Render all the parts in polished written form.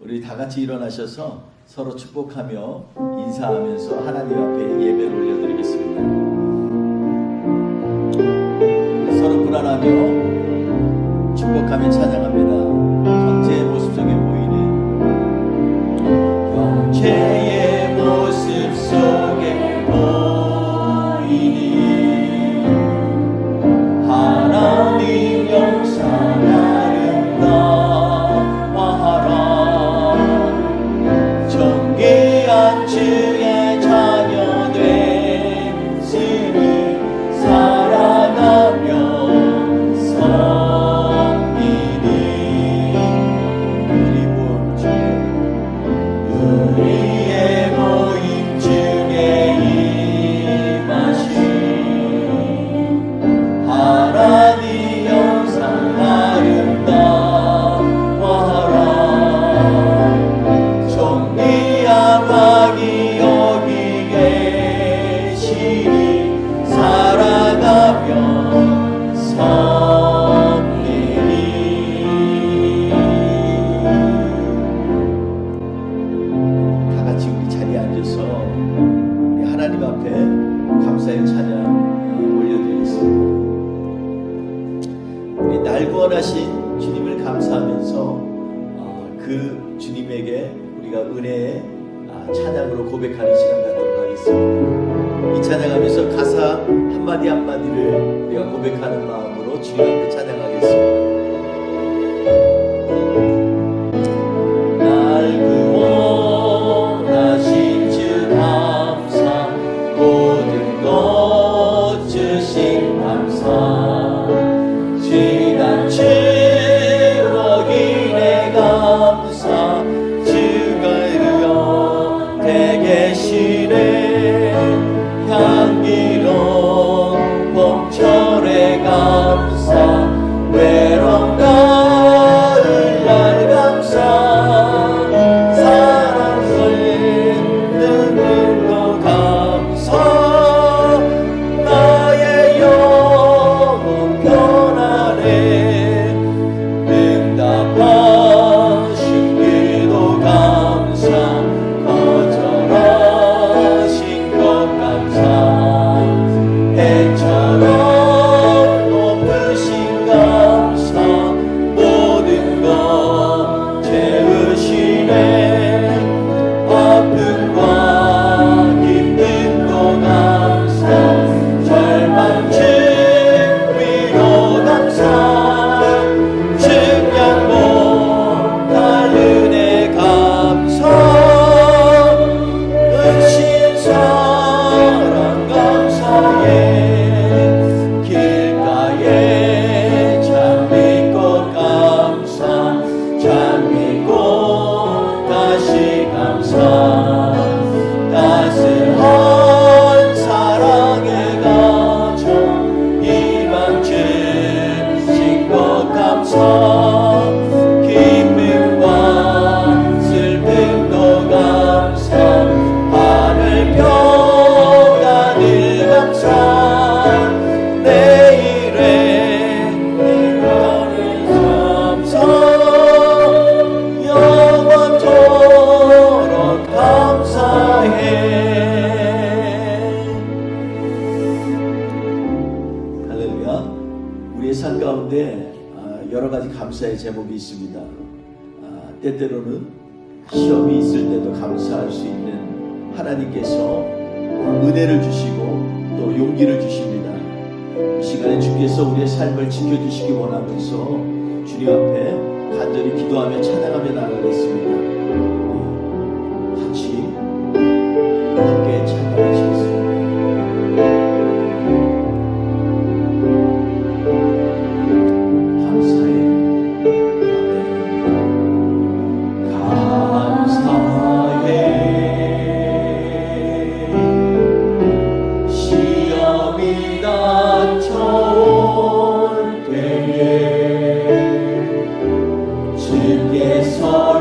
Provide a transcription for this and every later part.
우리 다 같이 일어나셔서 서로 축복하며 인사하면서 하나님 앞에 예배를 올려드리겠습니다. 서로 불안하며 축복하며 찬양합니다. 형제의 모습 속에 보이는 형제의 모습 속에 보이니 하나님 영상 아름다워하라. 존귀한 주의 자녀 됐으니 살아가며 섬기니 우리의 모임 중에 임하신 하나님 영상 아름다워하라. 존귀한 왕이 여기 계시니 살아가며 섬기니. 다 같이 우리 자리에 앉아서 우리 하나님 앞에 감사의 찬양 올려드리겠습니다. 우리 날 구원하신 주님을 감사하면서 그 주님에게 우리가 은혜의 찬양으로 고백하는 시간 갖도록 하겠습니다. 이 찬양하면서 가사 한마디 한마디를 우리가 고백하는 마음으로 주님 앞에 찬양하겠습니다. 날 구원하신 주 감사, 모든 것 주신 감사, 지난 추억이 내 감사, 주가 이루어 되계시네. 향기로운 봄철의 감사, 외로운 가을날 감사, 사랑을 눈물로 감사, 나의 영혼 편안해. 응답하신 기도 감사, 거절하신 것 감사, 해처럼 높으신 감사, 모든 것 채우시네. 아픔과 기쁨도 감사, 절망 위로 감사, 증량 못할 은혜 감사, 은신 사랑 감사해. 길가에 장미꽃 감사, 장미꽃 다시 감사, 따스한 사랑의 가정 이만 주신 것 감사, 기쁨과 슬픔도 감사, 하늘 평안을 감사, 내일의 이별을 감사, 영원토록 감사해. 할렐루야. 우리의 삶 가운데 여러 가지 감사의 제목이 있습니다. 때때로는 시험이 있을 때도 감사할 수 있는 하나님께서 은혜를 주시고 또 용기를 주십니다. 이 시간에 주께서 우리의 삶을 지켜주시기 원하면서 주님 앞에 간절히 기도하며 찬양하며 나가겠습니다. 같이 함께 찬양하시겠습니다. 시험이 닥쳐올 때에 주께서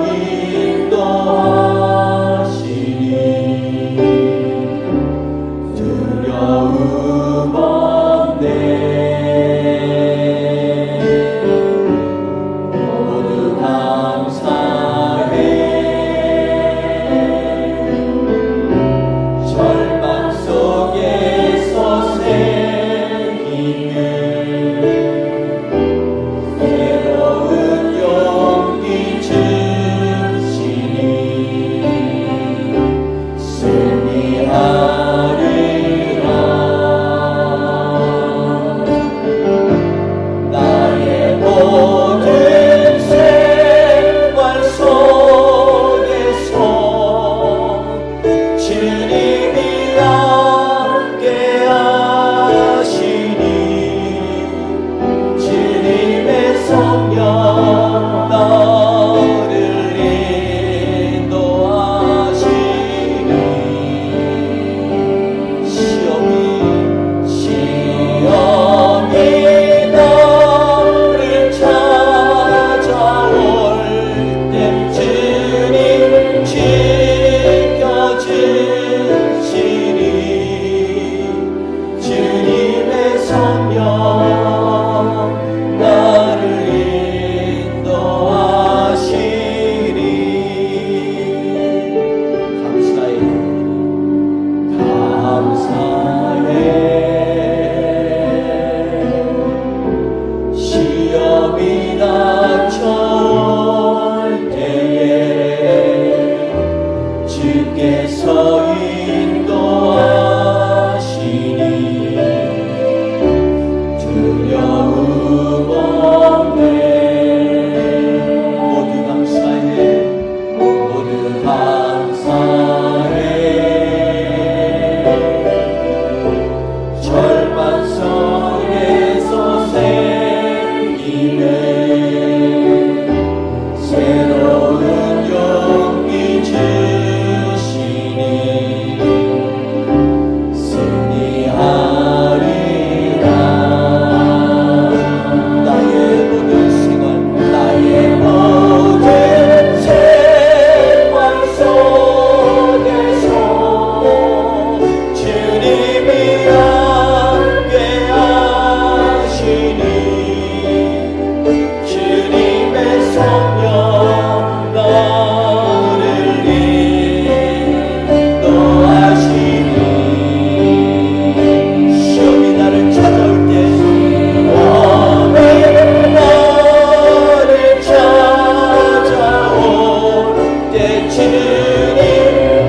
주님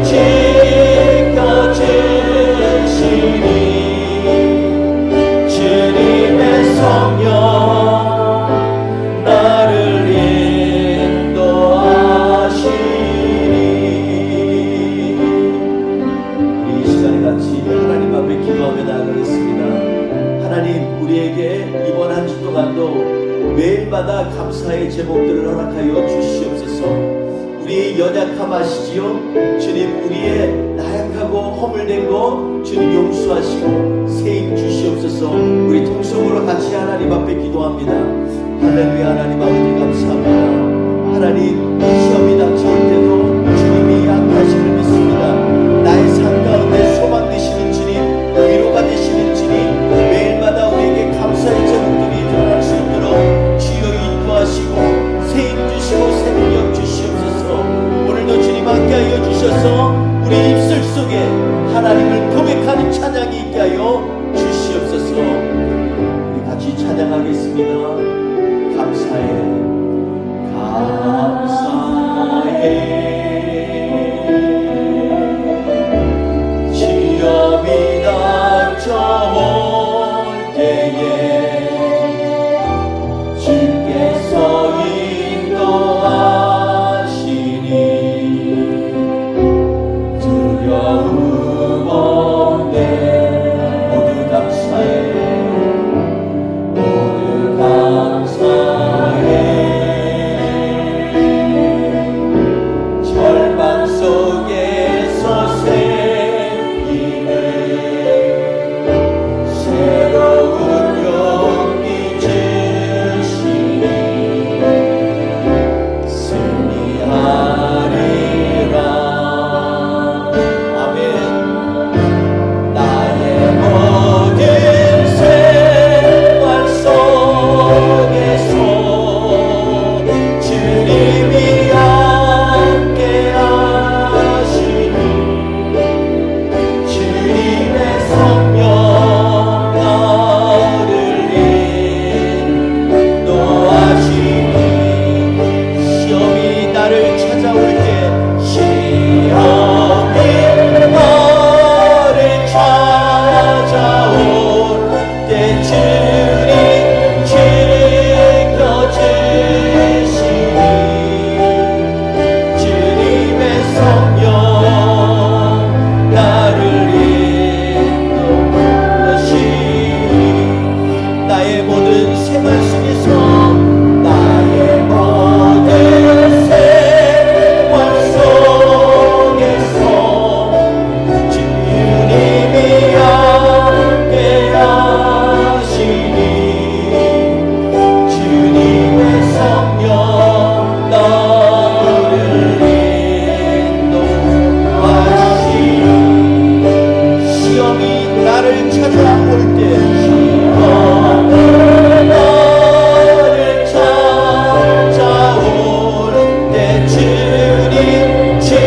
지켜주시니 주님의 성령 나를 인도하시니. 우리 이 시간에 같이 하나님 앞에 기도하며 나아가겠습니다. 하나님, 우리에게 이번 한 주 동안도 매일마다 감사의 제목들을 허락하여 주시옵소서. 우리의 연약함 아시지요? 주님, 우리의 나약하고 허물된 거 주님 용서하시고 세임 주시옵소서. 우리 통성으로 같이 하나님 앞에 기도합니다. 할렐루야. 하나님 아버지 감사합니다. 하나님, 시험이 닥쳐올 때도 주님이 약하심을 믿습니다. 나의 삶 가운데 소망 되시는 주님, 위로가 되시는 주님, 매일마다 우리에게 감사의 제목들이 드러날 수 있도록 주여 인도하시고 세임 주시고 새능력 주시옵소서. 오늘도 주님 함께하여 주셔서 우리 입술 속에 하나님을 고백하는 찬양이 있게 하여 주시옵소서. 우리 같이 찬양하겠습니다. 감사해 감사해. 시험이 닥쳐올 때에 주께서 인도하시니 두려움 없네. 모두 감사해 모두 감사해. 절망 속에서 생기는 새로운 용기 주시니 승리하리라. 아멘. 나의 모든 생활 속에서 주님이 함께하시니 주님의 성령 나를 인도하시니 시험이 나를 찾아올 때 시험이 나를 찾아올 때 주님 지켜주시니 주님의 성령 나를 인도하시니 나의 모든 생활 속에서 나의 모든 생활 속에서 주님이 함께하시니 주님의 성령 나를 인도하시니 시험이 나를 찾아올 때 시험이 나를 찾아올 때 주님 지켜주시니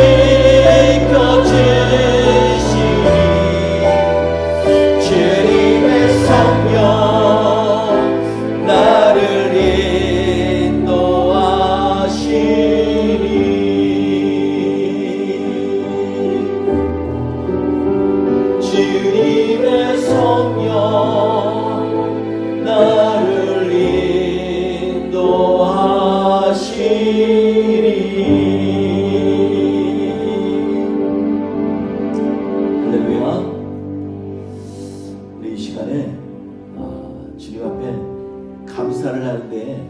주님의 성령 나를 인도하시니 주님의 성령 나를 인도하시니. 할렐루야. 우리 이 시간에 주님 앞에 감사를 할 때,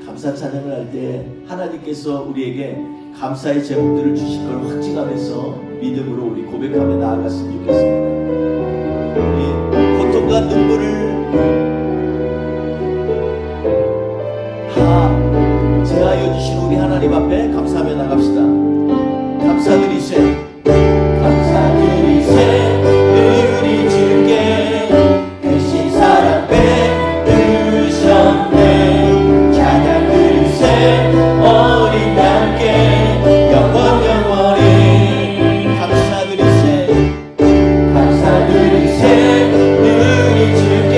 감사 찬양을 할 때 하나님께서 우리에게 감사의 제목들을 주실 걸 확증하면서 믿음으로 우리 고백하며 나아갔으면 좋겠습니다. 우리 고통과 눈물을 다 제하여 주신 우리 하나님 앞에 감사하며 나갑시다. 감사드리세 감사드리세 우리 주께 크신 사랑 베푸셨네. 찬양드리세 어린 양께 영원히 감사드리세 감사드리세 우리 주께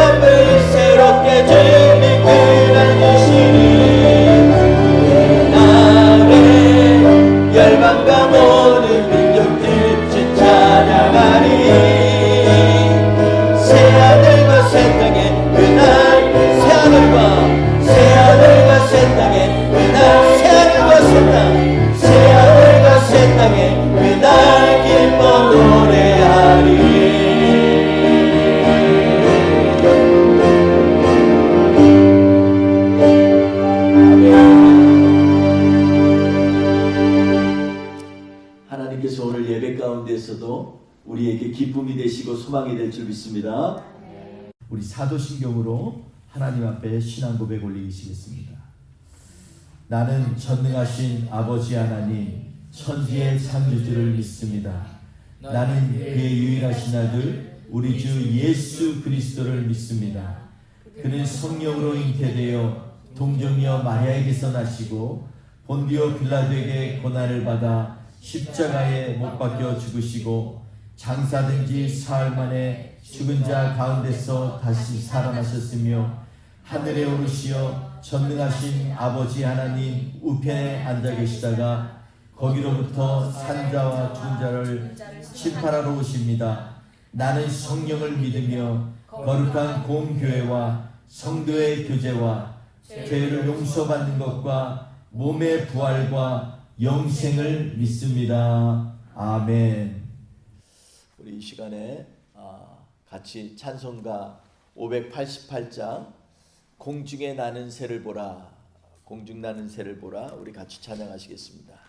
맘을 새롭게 주님 그날이시니 그날에 열방과 모든 민족들 주 찬양하리 새하늘과 새 땅에 그날 새하늘과 새 땅에 그날 새하늘과 새 땅 새하늘과 새 땅에 그날 기뻐 노래하리 아멘. 하나님께서 오늘 예배 가운데서도 우리에게 기쁨이 되시고 소망이 될 줄 믿습니다. 우리 사도신경으로 하나님 앞에 신앙 고백 올리시겠습니다. 나는 전능하신 아버지 하나님 천지의 창조주를 믿습니다. 나는 그의 유일하신 아들 우리 주 예수 그리스도를 믿습니다. 그는 성령으로 잉태되어 동정녀 마리아에게서 나시고 본디오 빌라도에게 고난을 받아 십자가에 못 박혀 죽으시고 장사된 지 사흘 만에 죽은 자 가운데서 다시 살아나셨으며 하늘에 오르시어 전능하신 아버지 하나님 우편에 앉아 계시다가 거기로부터 산자와 죽은 자를 심판하러 오십니다. 나는 성령을 믿으며 거룩한 공교회와 성도의 교제와 죄를 용서받는 것과 몸의 부활과 영생을 믿습니다. 아멘. 우리 이 시간에 같이 찬송가 588장 공중에 나는 새를 보라 공중 나는 새를 보라 우리 같이 찬양하시겠습니다.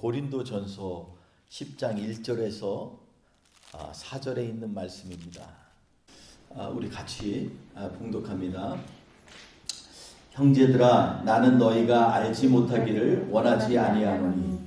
고린도전서 10장 1절에서 4절에 있는 말씀입니다. 우리 같이 봉독합니다. 형제들아, 나는 너희가 알지 못하기를 원하지 아니하노니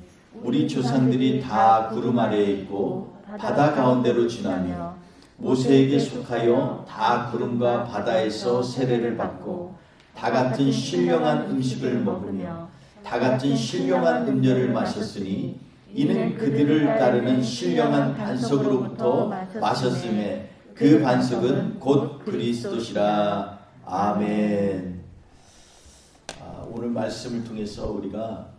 우리 조상들이 다 구름 아래에 있고 바다 가운데로 지나며 모세에게 속하여 다 구름과 바다에서 세례를 받고 다 같은 신령한 음식을 먹으며 다 같은 신령한 음료를 마셨으니 이는 그들을 따르는 신령한 반석으로부터 마셨음에 그 반석은 곧 그리스도시라. 아멘. 오늘 말씀을 통해서 우리가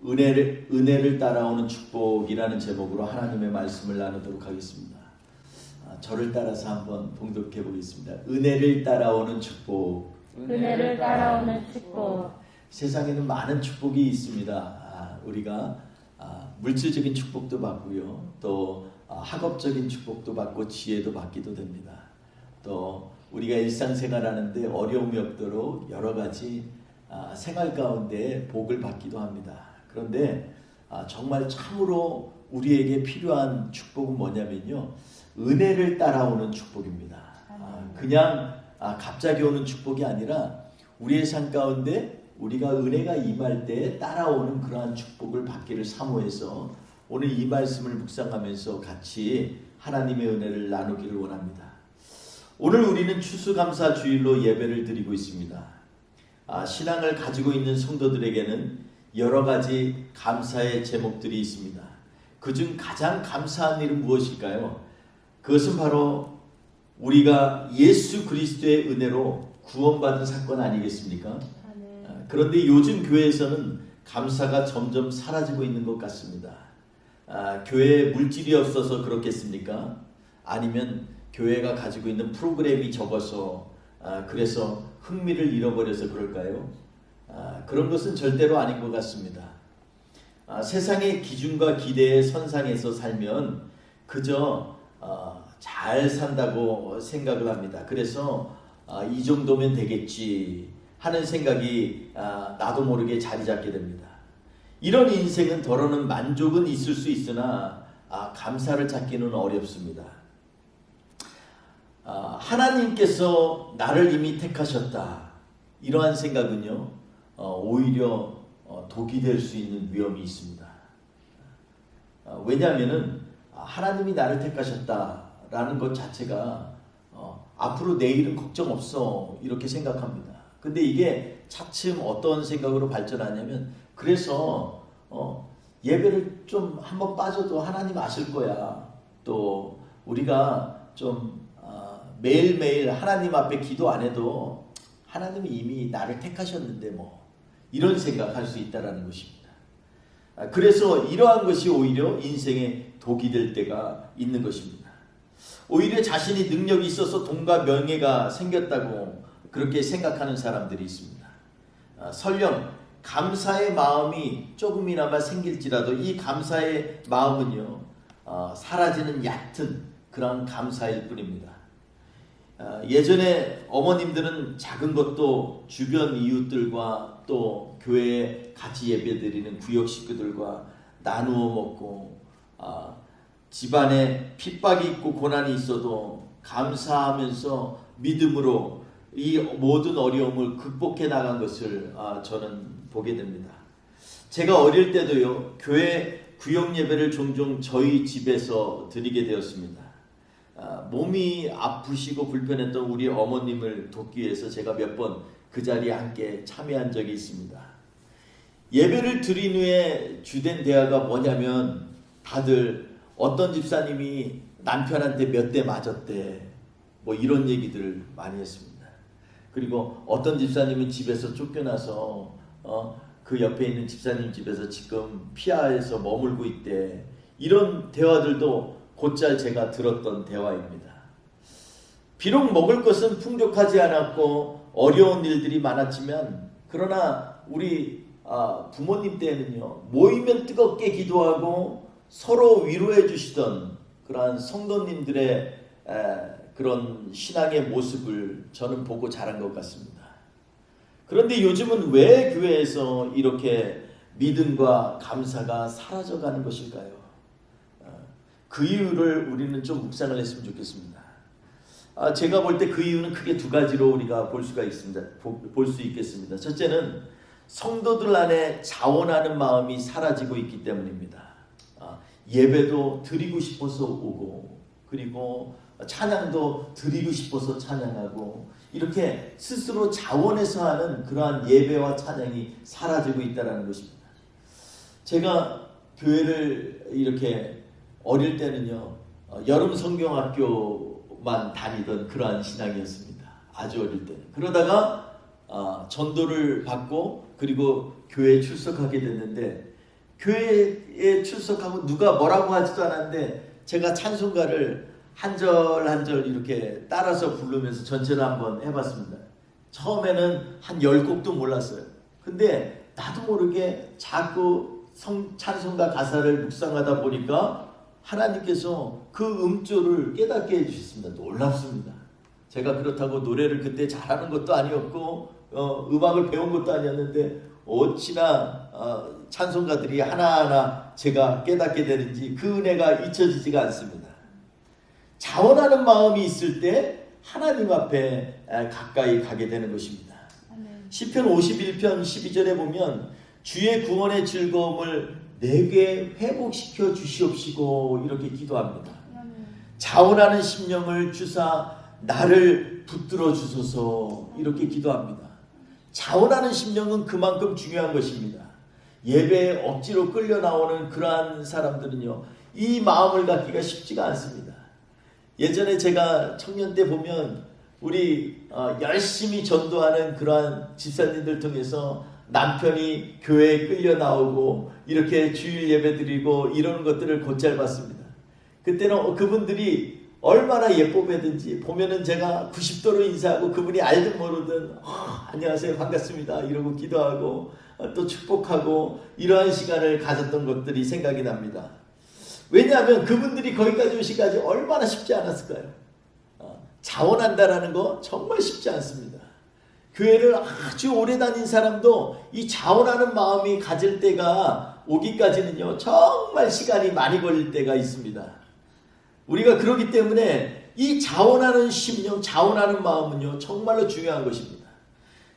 은혜를 따라오는 축복이라는 제목으로 하나님의 말씀을 나누도록 하겠습니다. 저를 따라서 한번 봉독해 보겠습니다. 은혜를 따라오는 축복. 은혜를 따라오는 축복. 세상에는 많은 축복이 있습니다. 우리가 물질적인 축복도 받고요, 또 학업적인 축복도 받고 지혜도 받기도 됩니다. 또 우리가 일상생활하는데 어려움이 없도록 여러 가지 생활 가운데 복을 받기도 합니다. 그런데 정말 참으로 우리에게 필요한 축복은 뭐냐면요, 은혜를 따라오는 축복입니다. 그냥 갑자기 오는 축복이 아니라 우리의 삶 가운데 우리가 은혜가 임할 때 따라오는 그러한 축복을 받기를 사모해서 오늘 이 말씀을 묵상하면서 같이 하나님의 은혜를 나누기를 원합니다. 오늘 우리는 추수감사주일로 예배를 드리고 있습니다. 신앙을 가지고 있는 성도들에게는 여러 가지 감사의 제목들이 있습니다. 그중 가장 감사한 일은 무엇일까요? 그것은 바로 우리가 예수 그리스도의 은혜로 구원받은 사건 아니겠습니까? 그런데 요즘 교회에서는 감사가 점점 사라지고 있는 것 같습니다. 교회에 물질이 없어서 그렇겠습니까? 아니면 교회가 가지고 있는 프로그램이 적어서 그래서 흥미를 잃어버려서 그럴까요? 그런 것은 절대로 아닌 것 같습니다. 세상의 기준과 기대의 선상에서 살면 그저 잘 산다고 생각을 합니다. 그래서 이 정도면 되겠지 하는 생각이 나도 모르게 자리 잡게 됩니다. 이런 인생은 더러는 만족은 있을 수 있으나 감사를 찾기는 어렵습니다. 하나님께서 나를 이미 택하셨다, 이러한 생각은요 오히려 독이 될 수 있는 위험이 있습니다. 왜냐하면 하나님이 나를 택하셨다라는 것 자체가 앞으로 내일은 걱정 없어 이렇게 생각합니다. 근데 이게 차츰 어떤 생각으로 발전하냐면, 그래서 예배를 좀 한번 빠져도 하나님 아실 거야. 또 우리가 좀 매일매일 하나님 앞에 기도 안 해도 하나님이 이미 나를 택하셨는데 뭐 이런 생각할 수 있다라는 것입니다. 그래서 이러한 것이 오히려 인생의 독이 될 때가 있는 것입니다. 오히려 자신이 능력이 있어서 돈과 명예가 생겼다고 그렇게 생각하는 사람들이 있습니다. 설령 감사의 마음이 조금이나마 생길지라도 이 감사의 마음은요 사라지는 얕은 그런 감사일 뿐입니다. 예전에 어머님들은 작은 것도 주변 이웃들과 또 교회에 같이 예배드리는 구역 식구들과 나누어 먹고, 집안에 핍박이 있고 고난이 있어도 감사하면서 믿음으로 이 모든 어려움을 극복해 나간 것을 저는 보게 됩니다. 제가 어릴 때도요 교회 구역 예배를 종종 저희 집에서 드리게 되었습니다. 몸이 아프시고 불편했던 우리 어머님을 돕기 위해서 제가 몇 번 그 자리에 함께 참여한 적이 있습니다. 예배를 드린 후에 주된 대화가 뭐냐면, 다들 어떤 집사님이 남편한테 몇 대 맞았대 뭐 이런 얘기들을 많이 했습니다. 그리고 어떤 집사님은 집에서 쫓겨나서 그 옆에 있는 집사님 집에서 지금 피하에서 머물고 있대, 이런 대화들도 곧잘 제가 들었던 대화입니다. 비록 먹을 것은 풍족하지 않았고 어려운 일들이 많았지만, 그러나 우리 부모님 때에는요 모이면 뜨겁게 기도하고 서로 위로해 주시던 그러한 성도님들의 그런 신앙의 모습을 저는 보고 자란 것 같습니다. 그런데 요즘은 왜 교회에서 이렇게 믿음과 감사가 사라져가는 것일까요? 그 이유를 우리는 좀 묵상을 했으면 좋겠습니다. 제가 볼 때 그 이유는 크게 두 가지로 우리가 볼 수가 있습니다. 볼 수 있겠습니다. 첫째는 성도들 안에 자원하는 마음이 사라지고 있기 때문입니다. 예배도 드리고 싶어서 오고, 그리고 찬양도 드리고 싶어서 찬양하고, 이렇게 스스로 자원해서 하는 그러한 예배와 찬양이 사라지고 있다는 것입니다. 제가 교회를 이렇게 어릴 때는요, 여름 성경학교만 다니던 그러한 신앙이었습니다. 아주 어릴 때는. 그러다가 전도를 받고 그리고 교회에 출석하게 됐는데, 교회에 출석하고 누가 뭐라고 하지도 않았는데 제가 찬송가를 한 절 한 절 이렇게 따라서 부르면서 전체를 한번 해봤습니다. 처음에는 한 10곡도 몰랐어요. 근데 나도 모르게 자꾸 찬송가 가사를 묵상하다 보니까 하나님께서 그 음조를 깨닫게 해주셨습니다. 놀랍습니다. 제가 그렇다고 노래를 그때 잘하는 것도 아니었고 음악을 배운 것도 아니었는데 어찌나 찬송가들이 하나하나 제가 깨닫게 되는지 그 은혜가 잊혀지지가 않습니다. 자원하는 마음이 있을 때 하나님 앞에 가까이 가게 되는 것입니다. 시편 51편 12절에 보면 주의 구원의 즐거움을 내게 회복시켜 주시옵시고 이렇게 기도합니다. 자원하는 심령을 주사 나를 붙들어 주소서 이렇게 기도합니다. 자원하는 심령은 그만큼 중요한 것입니다. 예배에 억지로 끌려 나오는 그러한 사람들은요, 이 마음을 갖기가 쉽지가 않습니다. 예전에 제가 청년 때 보면 우리 열심히 전도하는 그러한 집사님들 통해서 남편이 교회에 끌려 나오고 이렇게 주일 예배 드리고 이러는 것들을 곧잘 봤습니다. 그때는 그분들이 얼마나 예뻐 보이든지 보면은 제가 90도로 인사하고 그분이 알든 모르든 안녕하세요 반갑습니다 이러고 기도하고 또 축복하고 이러한 시간을 가졌던 것들이 생각이 납니다. 왜냐하면 그분들이 거기까지 오시기까지 얼마나 쉽지 않았을까요? 자원한다라는 거 정말 쉽지 않습니다. 교회를 아주 오래 다닌 사람도 이 자원하는 마음이 가질 때가 오기까지는요 정말 시간이 많이 걸릴 때가 있습니다. 우리가 그러기 때문에 이 자원하는 심령, 자원하는 마음은요 정말로 중요한 것입니다.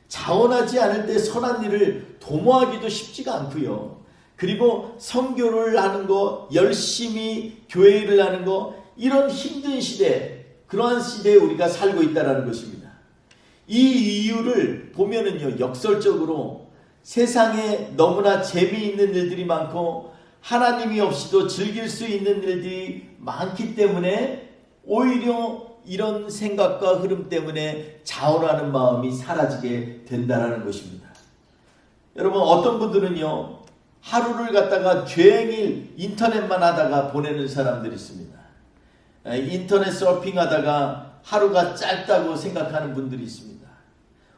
자원하지 않을 때 선한 일을 도모하기도 쉽지가 않고요. 그리고 선교를 하는 거, 열심히 교회 일을 하는 거, 이런 힘든 시대, 그러한 시대에 우리가 살고 있다는 것입니다. 이 이유를 보면은요 역설적으로 세상에 너무나 재미있는 일들이 많고 하나님이 없이도 즐길 수 있는 일들이 많기 때문에 오히려 이런 생각과 흐름 때문에 자원하는 마음이 사라지게 된다는 것입니다. 여러분 어떤 분들은요 하루를 갖다가 종일 인터넷만 하다가 보내는 사람들이 있습니다. 인터넷 서핑하다가 하루가 짧다고 생각하는 분들이 있습니다.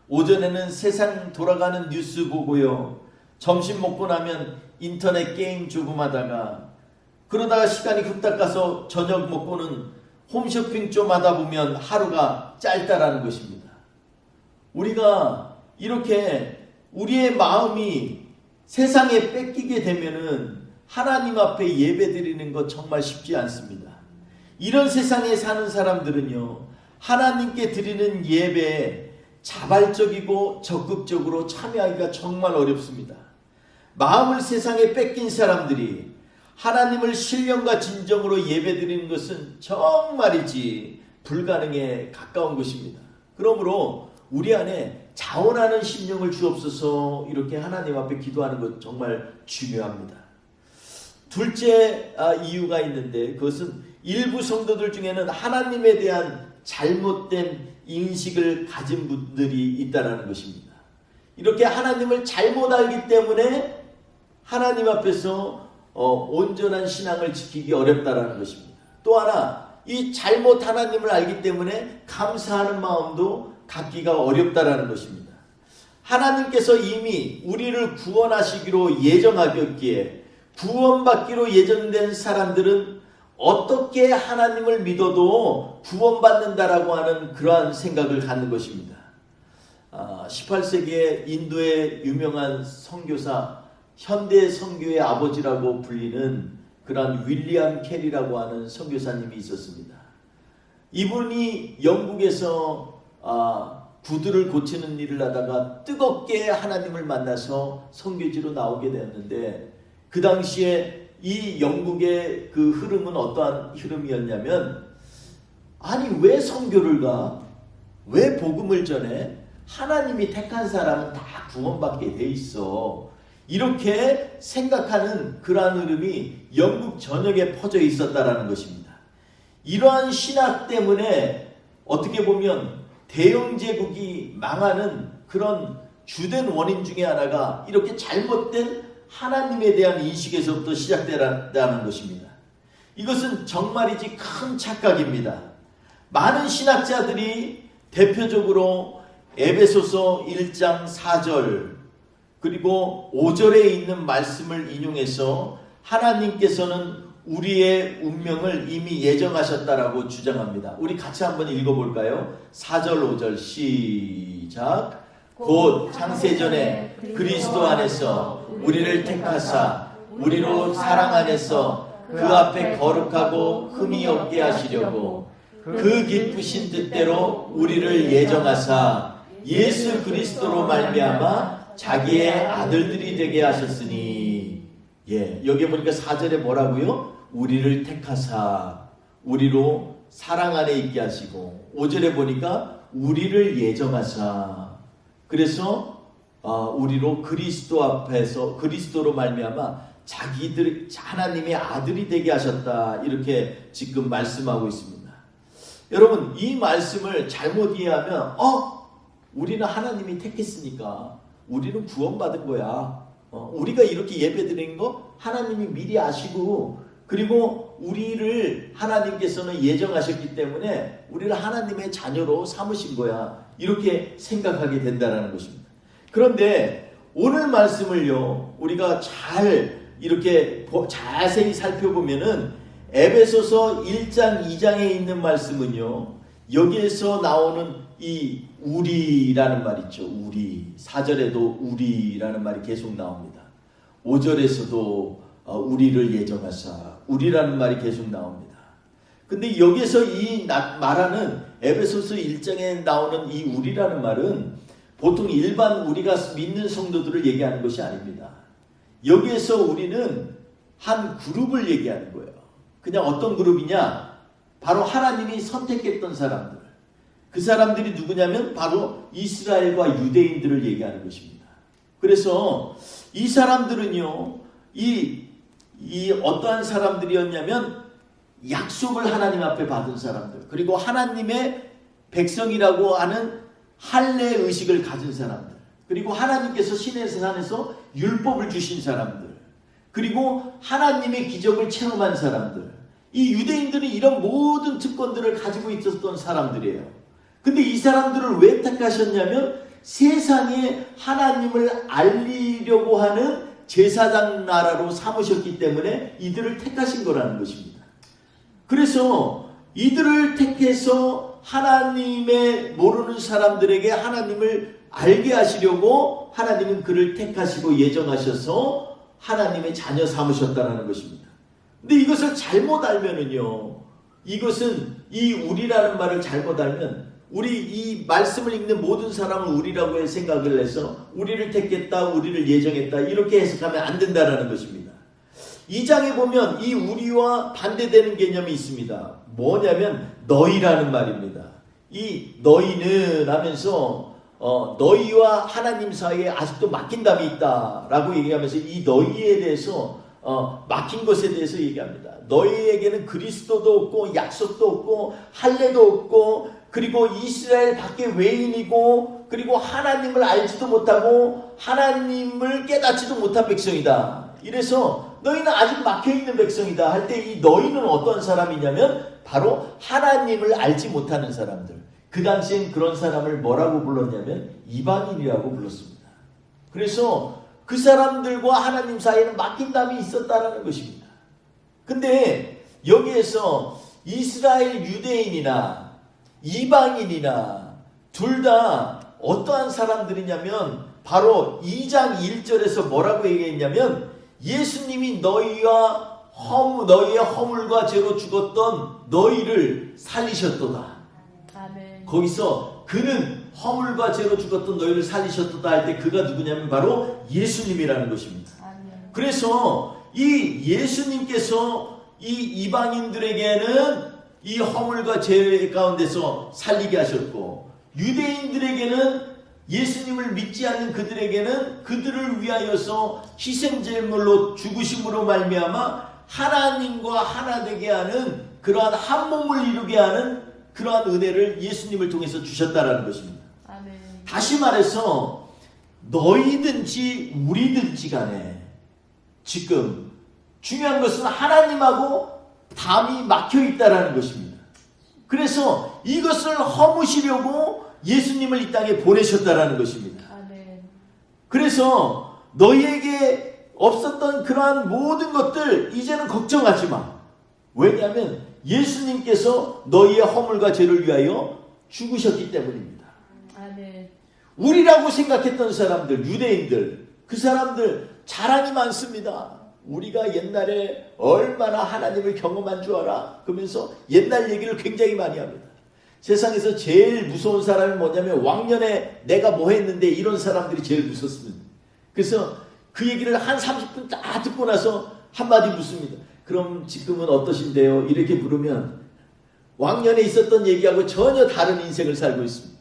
오전에는 세상 돌아가는 뉴스 보고요. 점심 먹고 나면 인터넷 게임 조금 하다가 그러다가 시간이 후딱 가서 저녁 먹고는 홈쇼핑 좀 하다 보면 하루가 짧다라는 것입니다. 우리가 이렇게 우리의 마음이 세상에 뺏기게 되면은 하나님 앞에 예배 드리는 것 정말 쉽지 않습니다. 이런 세상에 사는 사람들은요 하나님께 드리는 예배에 자발적이고 적극적으로 참여하기가 정말 어렵습니다. 마음을 세상에 뺏긴 사람들이 하나님을 신령과 진정으로 예배드리는 것은 정말이지 불가능에 가까운 것입니다. 그러므로 우리 안에 자원하는 심령을 주옵소서 이렇게 하나님 앞에 기도하는 것 정말 중요합니다. 둘째 이유가 있는데 그것은 일부 성도들 중에는 하나님에 대한 잘못된 인식을 가진 분들이 있다는 것입니다. 이렇게 하나님을 잘못 알기 때문에 하나님 앞에서 온전한 신앙을 지키기 어렵다는 것입니다. 또 하나 이 잘못 하나님을 알기 때문에 감사하는 마음도 갖기가 어렵다는 것입니다. 하나님께서 이미 우리를 구원하시기로 예정하셨기에 구원받기로 예정된 사람들은 어떻게 하나님을 믿어도 구원받는다라고 하는 그러한 생각을 갖는 것입니다. 18세기에 인도의 유명한 선교사 현대 선교의 아버지라고 불리는 그런 윌리엄 캐리라고 하는 선교사님이 있었습니다. 이분이 영국에서 구두를 고치는 일을 하다가 뜨겁게 하나님을 만나서 선교지로 나오게 되었는데, 그 당시에 이 영국의 그 흐름은 어떠한 흐름이었냐면, 아니 왜 선교를 가? 왜 복음을 전해? 하나님이 택한 사람은 다 구원받게 돼 있어. 이렇게 생각하는 그러한 흐름이 영국 전역에 퍼져 있었다라는 것입니다. 이러한 신학 때문에 어떻게 보면 대영 제국이 망하는 그런 주된 원인 중에 하나가 이렇게 잘못된 하나님에 대한 인식에서부터 시작되었다는 것입니다. 이것은 정말이지 큰 착각입니다. 많은 신학자들이 대표적으로 에베소서 1장 4절 그리고 5절에 있는 말씀을 인용해서 하나님께서는 우리의 운명을 이미 예정하셨다라고 주장합니다. 우리 같이 한번 읽어볼까요? 4절 5절 시작. 곧 창세전에 그리스도 안에서 우리를 택하사 우리로 사랑 안에서 그 앞에 거룩하고 흠이 없게 하시려고 그 기쁘신 뜻대로 우리를 예정하사 예수 그리스도로 말미암아 자기의 아들들이 되게 하셨으니. 여기 보니까 4절에 뭐라고요? 우리를 택하사 우리로 사랑 안에 있게 하시고, 5절에 보니까 우리를 예정하사, 그래서 우리로 그리스도 앞에서 그리스도로 말미암아 자기들 하나님의 아들이 되게 하셨다, 이렇게 지금 말씀하고 있습니다. 여러분, 이 말씀을 잘못 이해하면 우리는 하나님이 택했으니까 우리는 구원받은 거야. 우리가 이렇게 예배드리는 거 하나님이 미리 아시고, 그리고 우리를 하나님께서는 예정하셨기 때문에 우리를 하나님의 자녀로 삼으신 거야, 이렇게 생각하게 된다는 것입니다. 그런데 오늘 말씀을요, 우리가 잘 이렇게 자세히 살펴보면은 에베소서 1장 2장에 있는 말씀은요, 여기에서 나오는 이 우리라는 말 있죠. 우리. 4절에도 우리라는 말이 계속 나옵니다. 5절에서도 우리를 예정하사 우리라는 말이 계속 나옵니다. 근데 여기서 이 말하는 에베소서 1장에 나오는 이 우리라는 말은 보통 일반 우리가 믿는 성도들을 얘기하는 것이 아닙니다. 여기에서 우리는 한 그룹을 얘기하는 거예요. 그냥 어떤 그룹이냐? 바로 하나님이 선택했던 사람들. 그 사람들이 누구냐면 바로 이스라엘과 유대인들을 얘기하는 것입니다. 그래서 이 사람들은요, 이 어떠한 사람들이었냐면 약속을 하나님 앞에 받은 사람들, 그리고 하나님의 백성이라고 하는 할례 의식을 가진 사람들, 그리고 하나님께서 신의 산에서 율법을 주신 사람들, 그리고 하나님의 기적을 체험한 사람들. 이 유대인들은 이런 모든 특권들을 가지고 있었던 사람들이에요. 근데 이 사람들을 왜 택하셨냐면 세상에 하나님을 알리려고 하는 제사장 나라로 삼으셨기 때문에 이들을 택하신 거라는 것입니다. 그래서 이들을 택해서 하나님의 모르는 사람들에게 하나님을 알게 하시려고 하나님은 그를 택하시고 예정하셔서 하나님의 자녀 삼으셨다는 것입니다. 근데 이것을 잘못 알면은요, 이것은 이 우리라는 말을 잘못 알면 우리 이 말씀을 읽는 모든 사람을 우리라고 생각을 해서 우리를 택했다, 우리를 예정했다, 이렇게 해석하면 안 된다는 것입니다. 2장에 보면 이 우리와 반대되는 개념이 있습니다. 뭐냐면 너희라는 말입니다. 이 너희는 하면서 너희와 하나님 사이에 아직도 막힌담이 있다라고 얘기하면서 이 너희에 대해서 막힌 것에 대해서 얘기합니다. 너희에게는 그리스도도 없고 약속도 없고 할례도 없고, 그리고 이스라엘 밖에 외인이고, 그리고 하나님을 알지도 못하고 하나님을 깨닫지도 못한 백성이다. 이래서 너희는 아직 막혀있는 백성이다 할 때 이 너희는 어떤 사람이냐면 바로 하나님을 알지 못하는 사람들. 그 당시엔 그런 사람을 뭐라고 불렀냐면 이방인이라고 불렀습니다. 그래서 그 사람들과 하나님 사이에는 막힌 담이 있었다라는 것입니다. 근데 여기에서 이스라엘 유대인이나 이방인이나 둘 다 어떠한 사람들이냐면 바로 2장 1절에서 뭐라고 얘기했냐면 예수님이 너희의 허물과 죄로 죽었던 너희를 살리셨도다. 아멘. 거기서 그는 허물과 죄로 죽었던 너희를 살리셨도다 할 때 그가 누구냐면 바로 예수님이라는 것입니다. 아멘. 그래서 이 예수님께서 이 이방인들에게는 이 허물과 죄 가운데서 살리게 하셨고, 유대인들에게는 예수님을 믿지 않는 그들에게는 그들을 위하여서 희생제물로 죽으심으로 말미암아 하나님과 하나 되게 하는 그러한 한 몸을 이루게 하는 그러한 은혜를 예수님을 통해서 주셨다라는 것입니다. 아멘. 다시 말해서 너희든지 우리든지 간에 지금 중요한 것은 하나님하고 담이 막혀 있다라는 것입니다. 그래서 이것을 허무시려고 예수님을 이 땅에 보내셨다라는 것입니다. 아멘. 그래서 너희에게 없었던 그러한 모든 것들 이제는 걱정하지 마. 왜냐하면 예수님께서 너희의 허물과 죄를 위하여 죽으셨기 때문입니다. 아멘. 우리라고 생각했던 사람들, 유대인들, 그 사람들 자랑이 많습니다. 우리가 옛날에 얼마나 하나님을 경험한 줄 알아? 그러면서 옛날 얘기를 굉장히 많이 합니다. 세상에서 제일 무서운 사람이 뭐냐면 왕년에 내가 뭐 했는데 이런 사람들이 제일 무섭습니다. 그래서 그 얘기를 한 30분 다 듣고 나서 한마디 묻습니다. 그럼 지금은 어떠신데요? 이렇게 물으면 왕년에 있었던 얘기하고 전혀 다른 인생을 살고 있습니다.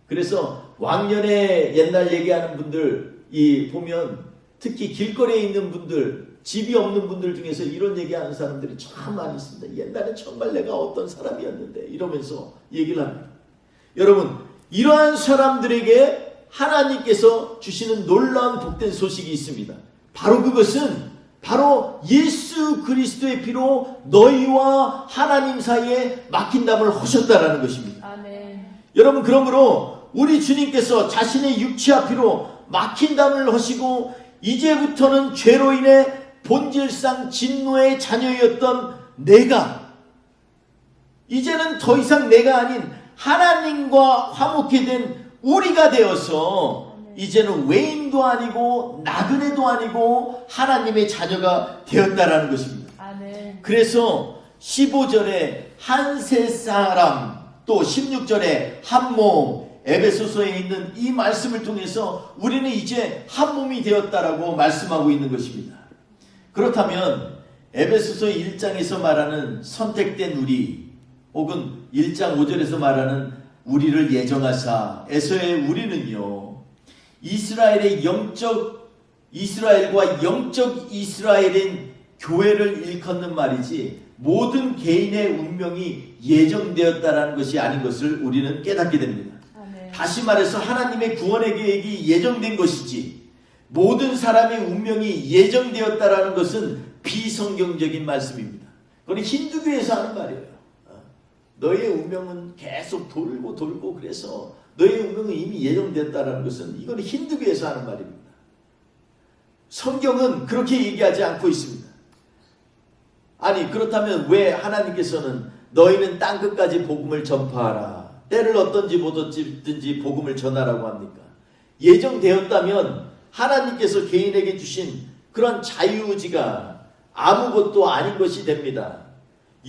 그래서 왕년에 옛날 얘기하는 분들 보면 특히 길거리에 있는 분들, 집이 없는 분들 중에서 이런 얘기하는 사람들이 참 많이 있습니다. 옛날에 정말 내가 어떤 사람이었는데 이러면서 얘기를 합니다. 여러분, 이러한 사람들에게 하나님께서 주시는 놀라운 복된 소식이 있습니다. 바로 그것은 바로 예수 그리스도의 피로 너희와 하나님 사이에 막힌 담을 하셨다라는 것입니다. 아멘. 여러분, 그러므로 우리 주님께서 자신의 육체와 피로 막힌 담을 하시고 이제부터는 죄로 인해 본질상 진노의 자녀였던 내가 이제는 더 이상 내가 아닌 하나님과 화목해 된 우리가 되어서 이제는 외인도 아니고 나그네도 아니고 하나님의 자녀가 되었다라는 것입니다. 아멘. 그래서 15절에 한 세 사람, 또 16절에 한 몸, 에베소서에 있는 이 말씀을 통해서 우리는 이제 한 몸이 되었다라고 말씀하고 있는 것입니다. 그렇다면 에베소서 1장에서 말하는 선택된 우리, 혹은 1장 5절에서 말하는 우리를 예정하사에서의 우리는요, 이스라엘의 영적 이스라엘과 영적 이스라엘인 교회를 일컫는 말이지 모든 개인의 운명이 예정되었다라는 것이 아닌 것을 우리는 깨닫게 됩니다. 아멘. 다시 말해서 하나님의 구원의 계획이 예정된 것이지 모든 사람의 운명이 예정되었다라는 것은 비성경적인 말씀입니다. 그건 힌두교에서 하는 말이에요. 너의 운명은 계속 돌고 그래서 너의 운명은 이미 예정됐다라는 것은 이건 힌두교에서 하는 말입니다. 성경은 그렇게 얘기하지 않고 있습니다. 아니, 그렇다면 왜 하나님께서는 너희는 땅끝까지 복음을 전파하라, 때를 어떤지 못 어찌든지 복음을 전하라고 합니까? 예정되었다면 하나님께서 개인에게 주신 그런 자유의지가 아무것도 아닌 것이 됩니다.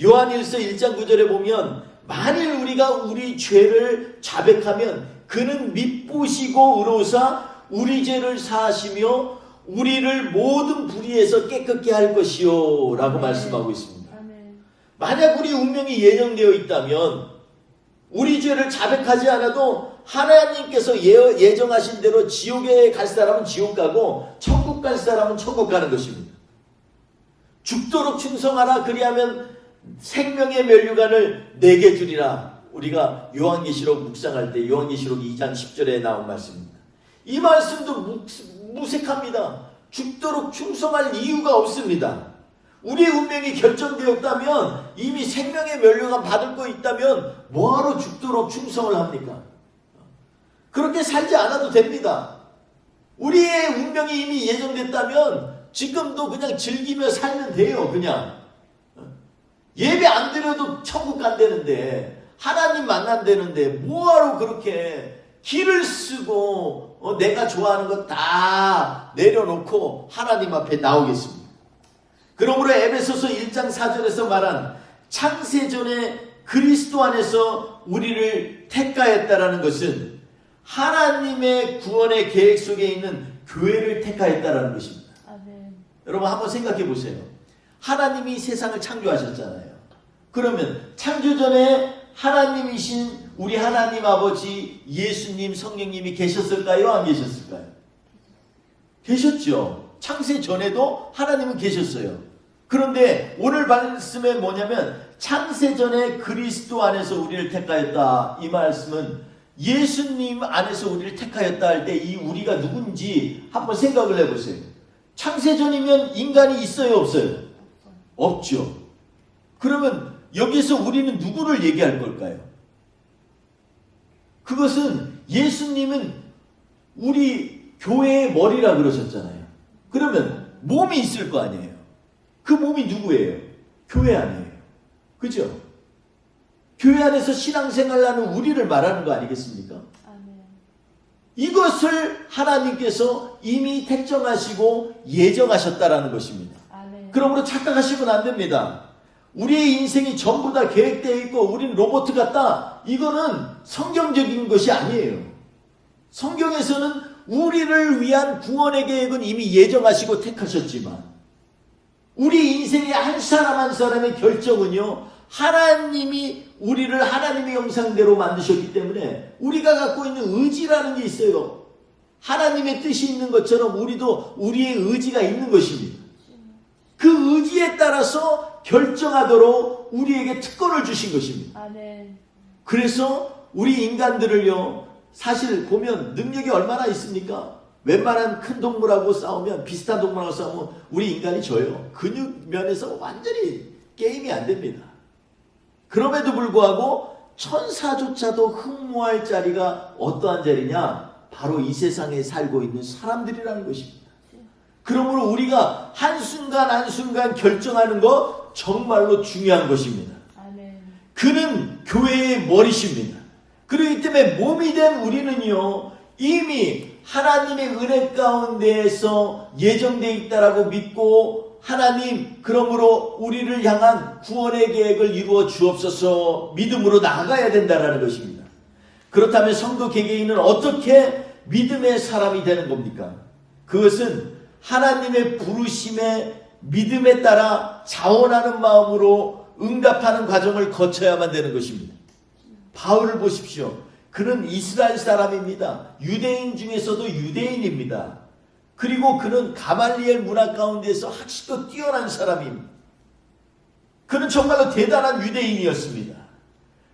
요한일서 1장 9절에 보면 만일 우리가 우리 죄를 자백하면 그는 밉보시고 의로사 우리 죄를 사하시며 우리를 모든 불의에서 깨끗게 할 것이요 라고 말씀하고 있습니다. 아멘. 만약 우리 운명이 예정되어 있다면 우리 죄를 자백하지 않아도 하나님께서 예정하신 대로 지옥에 갈 사람은 지옥 가고 천국 갈 사람은 천국 가는 것입니다. 죽도록 충성하라, 그리하면 생명의 면류관을 내게 주리라. 우리가 요한계시록 묵상할 때 요한계시록 2장 10절에 나온 말씀입니다. 이 말씀도 무색합니다. 죽도록 충성할 이유가 없습니다. 우리의 운명이 결정되었다면, 이미 생명의 면류관 받을 거 있다면 뭐하러 죽도록 충성을 합니까? 그렇게 살지 않아도 됩니다. 우리의 운명이 이미 예정됐다면 지금도 그냥 즐기며 살면 돼요. 그냥 예배 안 드려도 천국 간다는데, 하나님 만난다는데 뭐하러 그렇게 길을 쓰고 내가 좋아하는 거 다 내려놓고 하나님 앞에 나오겠습니다. 그러므로 에베소서 1장 4절에서 말한 창세전에 그리스도 안에서 우리를 택하였다라는 것은 하나님의 구원의 계획 속에 있는 교회를 택하였다라는 것입니다. 아멘. 여러분 한번 생각해 보세요. 하나님이 세상을 창조하셨잖아요. 그러면 창조전에 하나님이신 우리 하나님 아버지 예수님 성령님이 계셨을까요? 안 계셨을까요? 계셨죠. 창세 전에도 하나님은 계셨어요. 그런데 오늘 말씀에 뭐냐면 창세 전에 그리스도 안에서 우리를 택하였다. 이 말씀은 예수님 안에서 우리를 택하였다 할 때 이 우리가 누군지 한번 생각을 해보세요. 창세 전이면 인간이 있어요, 없어요? 없죠. 그러면 여기서 우리는 누구를 얘기할 걸까요? 그것은 예수님은 우리 교회의 머리라 그러셨잖아요. 그러면 몸이 있을 거 아니에요. 그 몸이 누구예요? 교회 안이에요. 그죠? 교회 안에서 신앙생활을 하는 우리를 말하는 거 아니겠습니까? 아멘. 이것을 하나님께서 이미 택정하시고 예정하셨다라는 것입니다. 아멘. 그러므로 착각하시면 안 됩니다. 우리의 인생이 전부 다 계획되어 있고 우리는 로봇 같다. 이거는 성경적인 것이 아니에요. 성경에서는 우리를 위한 구원의 계획은 이미 예정하시고 택하셨지만 우리 인생의 한 사람 한 사람의 결정은요. 하나님이 우리를 하나님의 형상대로 만드셨기 때문에 우리가 갖고 있는 의지라는 게 있어요. 하나님의 뜻이 있는 것처럼 우리도 우리의 의지가 있는 것입니다. 그 의지에 따라서 결정하도록 우리에게 특권을 주신 것입니다. 아멘. 그래서 우리 인간들을요, 사실 보면 능력이 얼마나 있습니까? 웬만한 큰 동물하고 싸우면, 비슷한 동물하고 싸우면 우리 인간이 져요. 근육 면에서 완전히 게임이 안 됩니다. 그럼에도 불구하고 천사조차도 흠모할 자리가 어떠한 자리냐? 바로 이 세상에 살고 있는 사람들이라는 것입니다. 그러므로 우리가 한순간 한순간 결정하는 것 정말로 중요한 것입니다. 아멘. 그는 교회의 머리십니다. 그렇기 때문에 몸이 된 우리는요, 이미 하나님의 은혜 가운데에서 예정되어 있다라고 믿고 하나님, 그러므로 우리를 향한 구원의 계획을 이루어 주옵소서 믿음으로 나아가야 된다는 것입니다. 그렇다면 성도 개개인은 어떻게 믿음의 사람이 되는 겁니까? 그것은 하나님의 부르심에 믿음에 따라 자원하는 마음으로 응답하는 과정을 거쳐야만 되는 것입니다. 바울을 보십시오. 그는 이스라엘 사람입니다. 유대인 중에서도 유대인입니다. 그리고 그는 가말리엘 문화 가운데서 학식도 뛰어난 사람입니다. 그는 정말로 대단한 유대인이었습니다.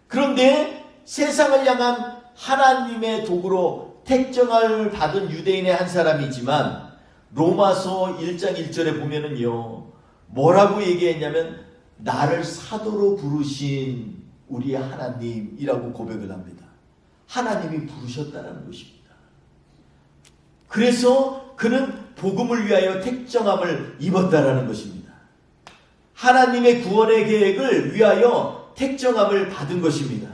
그런데 세상을 향한 하나님의 도구로 택정을 받은 유대인의 한 사람이지만 로마서 1장 1절에 보면은요, 뭐라고 얘기했냐면 나를 사도로 부르신 우리 하나님이라고 고백을 합니다. 하나님이 부르셨다는 것입니다. 그래서 그는 복음을 위하여 택정함을 입었다라는 것입니다. 하나님의 구원의 계획을 위하여 택정함을 받은 것입니다.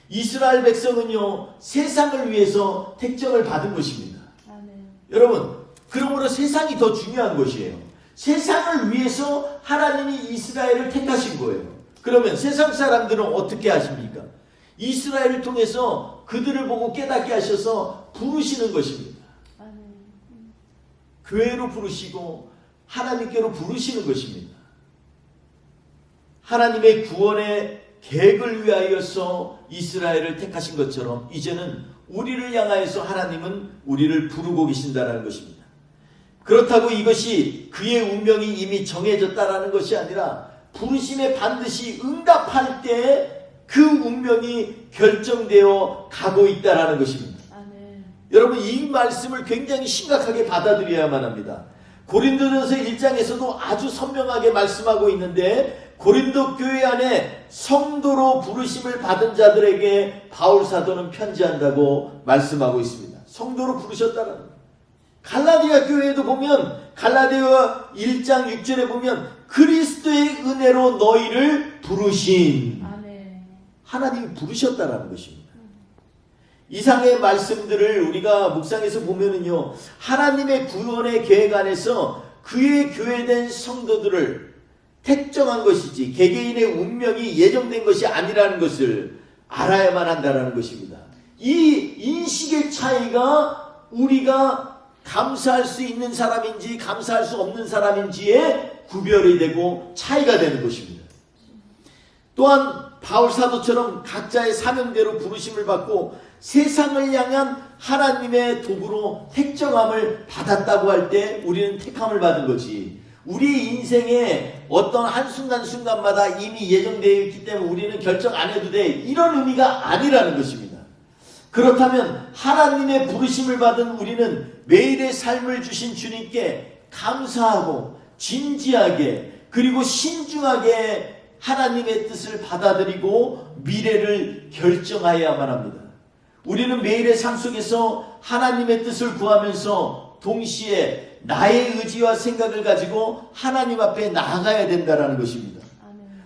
이스라엘 백성은요, 세상을 위해서 택정을 받은 것입니다. 아멘. 여러분, 그러므로 세상이 더 중요한 것이에요. 세상을 위해서 하나님이 이스라엘을 택하신 거예요. 그러면 세상 사람들은 어떻게 하십니까? 이스라엘을 통해서 그들을 보고 깨닫게 하셔서 부르시는 것입니다. 아멘. 교회로 부르시고 하나님께로 부르시는 것입니다. 하나님의 구원의 계획을 위하여서 이스라엘을 택하신 것처럼 이제는 우리를 향하여서 하나님은 우리를 부르고 계신다는 것입니다. 그렇다고 이것이 그의 운명이 이미 정해졌다라는 것이 아니라 부르심에 반드시 응답할 때 그 운명이 결정되어 가고 있다라는 것입니다. 아멘. 여러분, 이 말씀을 굉장히 심각하게 받아들여야만 합니다. 고린도전서 1장에서도 아주 선명하게 말씀하고 있는데 고린도 교회 안에 성도로 부르심을 받은 자들에게 바울 사도는 편지한다고 말씀하고 있습니다. 성도로 부르셨다는 거예요. 갈라디아 교회에도 보면 갈라디아 1장 6절에 보면 그리스도의 은혜로 너희를 부르신, 아멘. 하나님이 부르셨다라는 것입니다. 이상의 말씀들을 우리가 묵상해서 보면은요, 하나님의 구원의 계획 안에서 그의 교회된 성도들을 택정한 것이지 개개인의 운명이 예정된 것이 아니라는 것을 알아야만 한다는 것입니다. 이 인식의 차이가 우리가 감사할 수 있는 사람인지 감사할 수 없는 사람인지에 구별이 되고 차이가 되는 것입니다. 또한 바울 사도처럼 각자의 사명대로 부르심을 받고 세상을 향한 하나님의 도구로 택정함을 받았다고 할 때 우리는 택함을 받은 거지, 우리 인생의 어떤 한순간순간마다 이미 예정되어 있기 때문에 우리는 결정 안 해도 돼, 이런 의미가 아니라는 것입니다. 그렇다면 하나님의 부르심을 받은 우리는 매일의 삶을 주신 주님께 감사하고 진지하게 그리고 신중하게 하나님의 뜻을 받아들이고 미래를 결정하여야만 합니다. 우리는 매일의 삶 속에서 하나님의 뜻을 구하면서 동시에 나의 의지와 생각을 가지고 하나님 앞에 나아가야 된다는 것입니다.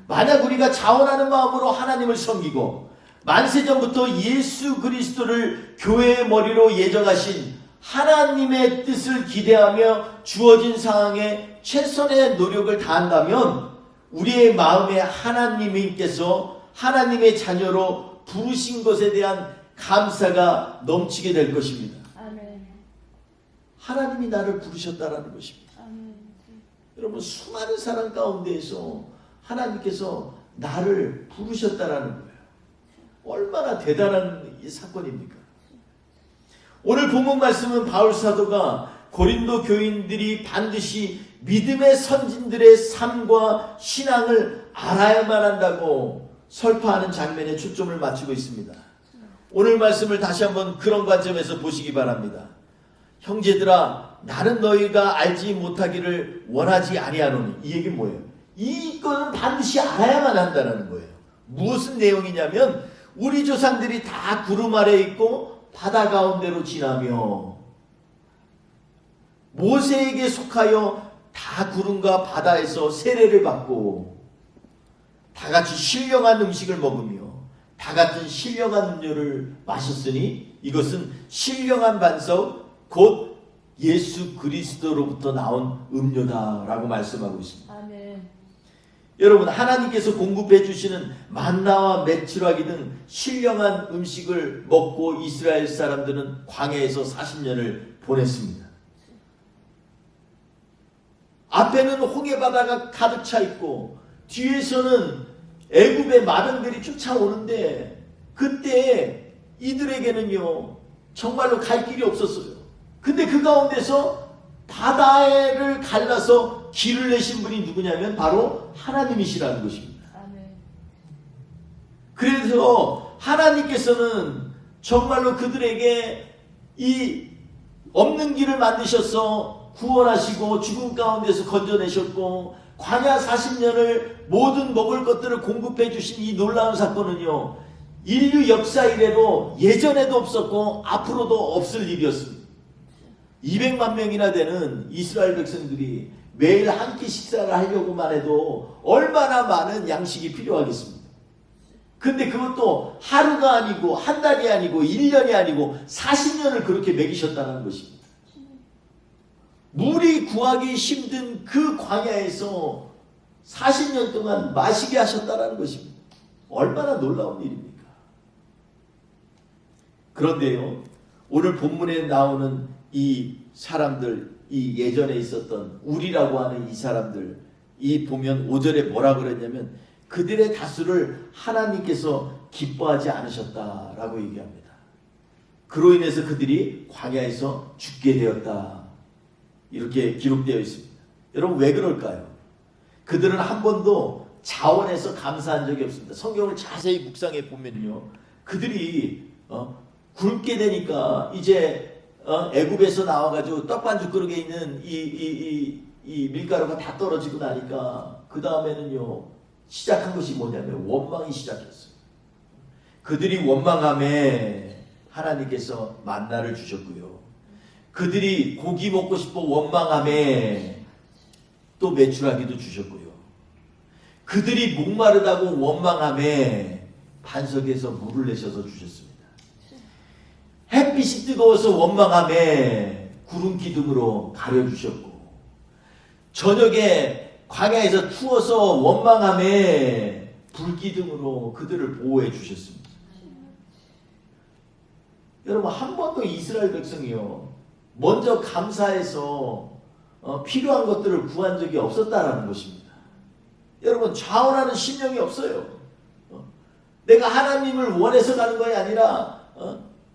만약 우리가 자원하는 마음으로 하나님을 섬기고 만세전부터 예수 그리스도를 교회의 머리로 예정하신 하나님의 뜻을 기대하며 주어진 상황에 최선의 노력을 다한다면 우리의 마음에 하나님께서 하나님의 자녀로 부르신 것에 대한 감사가 넘치게 될 것입니다. 아멘. 하나님이 나를 부르셨다라는 것입니다. 아멘. 여러분, 수많은 사람 가운데에서 하나님께서 나를 부르셨다라는 거예요. 얼마나 대단한 이 사건입니까? 오늘 본문 말씀은 바울 사도가 고린도 교인들이 반드시 믿음의 선진들의 삶과 신앙을 알아야만 한다고 설파하는 장면에 초점을 맞추고 있습니다. 오늘 말씀을 다시 한번 그런 관점에서 보시기 바랍니다. 형제들아, 나는 너희가 알지 못하기를 원하지 아니하노니. 이 얘기는 뭐예요? 이거는 반드시 알아야만 한다는 거예요. 무슨 내용이냐면 우리 조상들이 다 구름 아래 있고 바다 가운데로 지나며 모세에게 속하여 다 구름과 바다에서 세례를 받고 다 같이 신령한 음식을 먹으며 다 같은 신령한 음료를 마셨으니 이것은 신령한 반석 곧 예수 그리스도로부터 나온 음료다라고 말씀하고 있습니다. 아멘. 여러분, 하나님께서 공급해 주시는 만나와 메추라기 등 신령한 음식을 먹고 이스라엘 사람들은 광야에서 40년을 보냈습니다. 앞에는 홍해바다가 가득 차 있고 뒤에서는 애굽의 마병들이 쫓아오는데 그때 이들에게는요 정말로 갈 길이 없었어요. 근데 그 가운데서 바다를 갈라서 길을 내신 분이 누구냐면 바로 하나님이시라는 것입니다. 아멘. 그래서 하나님께서는 정말로 그들에게 이 없는 길을 만드셔서 구원하시고 죽음 가운데서 건져내셨고 광야 40년을 모든 먹을 것들을 공급해 주신 이 놀라운 사건은요 인류 역사 이래로 예전에도 없었고 앞으로도 없을 일이었습니다. 200만 명이나 되는 이스라엘 백성들이 매일 한 끼 식사를 하려고만 해도 얼마나 많은 양식이 필요하겠습니까? 근데 그것도 하루가 아니고 한 달이 아니고 1년이 아니고 40년을 그렇게 먹이셨다는 것입니다. 물이 구하기 힘든 그 광야에서 40년 동안 마시게 하셨다는 것입니다. 얼마나 놀라운 일입니까? 그런데요, 오늘 본문에 나오는 이 사람들, 이 예전에 있었던 우리라고 하는 이 사람들, 이 보면 5절에 뭐라 그랬냐면 그들의 다수를 하나님께서 기뻐하지 않으셨다라고 얘기합니다. 그로 인해서 그들이 광야에서 죽게 되었다, 이렇게 기록되어 있습니다. 여러분, 왜 그럴까요? 그들은 한 번도 자원해서 감사한 적이 없습니다. 성경을 자세히 묵상해 보면요, 그들이 굶게 되니까 이제 애굽에서 나와가지고 떡반죽 그릇에 있는 이 밀가루가 다 떨어지고 나니까 그 다음에는요 시작한 것이 뭐냐면 원망이 시작했어요. 그들이 원망함에 하나님께서 만나를 주셨고요. 그들이 고기 먹고 싶어 원망함에 또 메추라기도 주셨고요. 그들이 목마르다고 원망함에 반석에서 물을 내셔서 주셨습니다. 햇빛이 뜨거워서 원망함에 구름 기둥으로 가려주셨고, 저녁에 광야에서 추워서 원망함에 불기둥으로 그들을 보호해 주셨습니다. 여러분, 한 번도 이스라엘 백성이요 먼저 감사해서 필요한 것들을 구한 적이 없었다라는 것입니다. 여러분, 자원하는 심령이 없어요. 내가 하나님을 원해서 가는 것이 아니라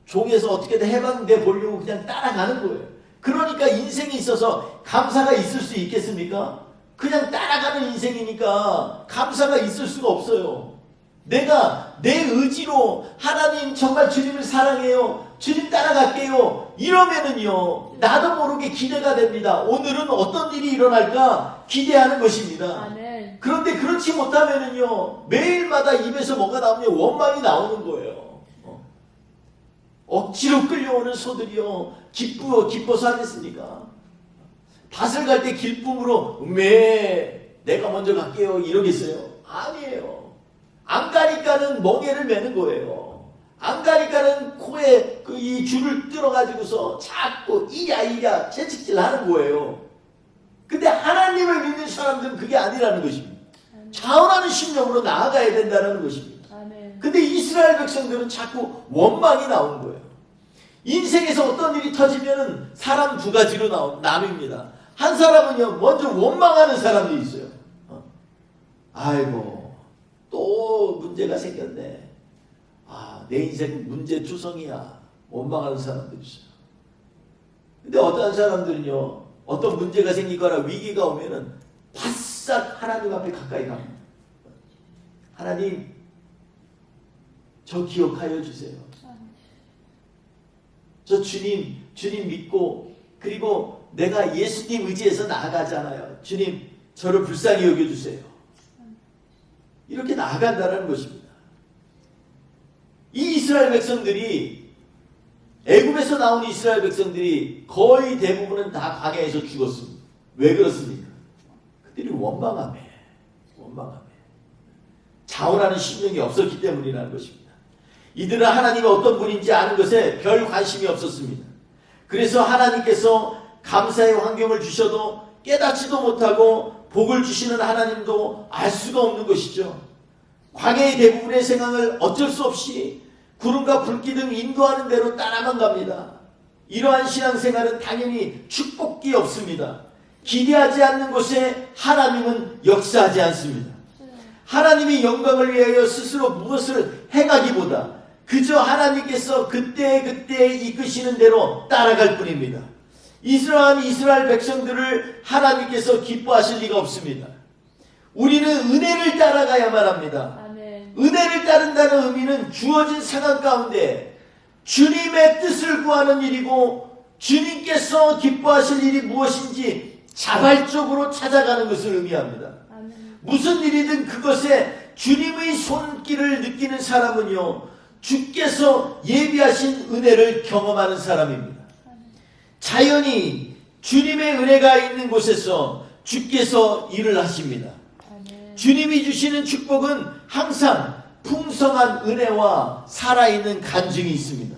종에서 어떻게든 해방돼 보려고 그냥 따라가는 거예요. 그러니까 인생에 있어서 감사가 있을 수 있겠습니까? 그냥 따라가는 인생이니까 감사가 있을 수가 없어요. 내가 내 의지로 하나님 정말 주님을 사랑해요, 주님 따라갈게요, 이러면은요 나도 모르게 기대가 됩니다. 오늘은 어떤 일이 일어날까 기대하는 것입니다. 아멘. 그런데 그렇지 못하면은요 매일마다 입에서 뭐가 나오면 원망이 나오는 거예요. 억지로 끌려오는 소들이요 기뻐서 하겠습니까? 밭을 갈 때 기쁨으로 내가 먼저 갈게요 이러겠어요? 아니에요. 안 가니까는 멍에를 매는 거예요. 안 가니까는 코에 이 줄을 뜯어가지고서 자꾸 이야 채찍질 하는 거예요. 근데 하나님을 믿는 사람들은 그게 아니라는 것입니다. 자원하는 심령으로 나아가야 된다는 것입니다. 아멘. 근데 이스라엘 백성들은 자꾸 원망이 나온 거예요. 인생에서 어떤 일이 터지면은 사람 두 가지로 나뉩니다. 한 사람은요 먼저 원망하는 사람이 있어요. 아이고 또 문제가 생겼네. 내 인생 문제투성이야. 원망하는 사람들이 있어요. 근데 어떤 사람들은요 어떤 문제가 생기거나 위기가 오면은 바싹 하나님 앞에 가까이 갑니다. 하나님 저 기억하여 주세요. 저 주님 믿고 그리고 내가 예수님 의지해서 나아가잖아요. 주님 저를 불쌍히 여겨주세요. 이렇게 나아간다는 것입니다. 이 이스라엘 백성들이 애굽에서 나온 이스라엘 백성들이 거의 대부분은 다 광야에서 죽었습니다. 왜 그렇습니까? 그들이 원망함에 자원하는 심령이 없었기 때문이라는 것입니다. 이들은 하나님이 어떤 분인지 아는 것에 별 관심이 없었습니다. 그래서 하나님께서 감사의 환경을 주셔도 깨닫지도 못하고 복을 주시는 하나님도 알 수가 없는 것이죠. 광야의 대부분의 생각을 어쩔 수 없이 구름과 불기둥 인도하는 대로 따라만 갑니다. 이러한 신앙생활은 당연히 축복이 없습니다. 기대하지 않는 곳에 하나님은 역사하지 않습니다. 하나님의 영광을 위하여 스스로 무엇을 행하기보다 그저 하나님께서 그때 이끄시는 대로 따라갈 뿐입니다. 이스라엘 백성들을 하나님께서 기뻐하실 리가 없습니다. 우리는 은혜를 따라가야만 합니다. 아멘. 은혜를 따른다는 의미는 주어진 상황 가운데 주님의 뜻을 구하는 일이고 주님께서 기뻐하실 일이 무엇인지 자발적으로 찾아가는 것을 의미합니다. 아멘. 무슨 일이든 그것에 주님의 손길을 느끼는 사람은요 주께서 예비하신 은혜를 경험하는 사람입니다. 자연히 주님의 은혜가 있는 곳에서 주께서 일을 하십니다. 아멘. 주님이 주시는 축복은 항상 풍성한 은혜와 살아있는 간증이 있습니다.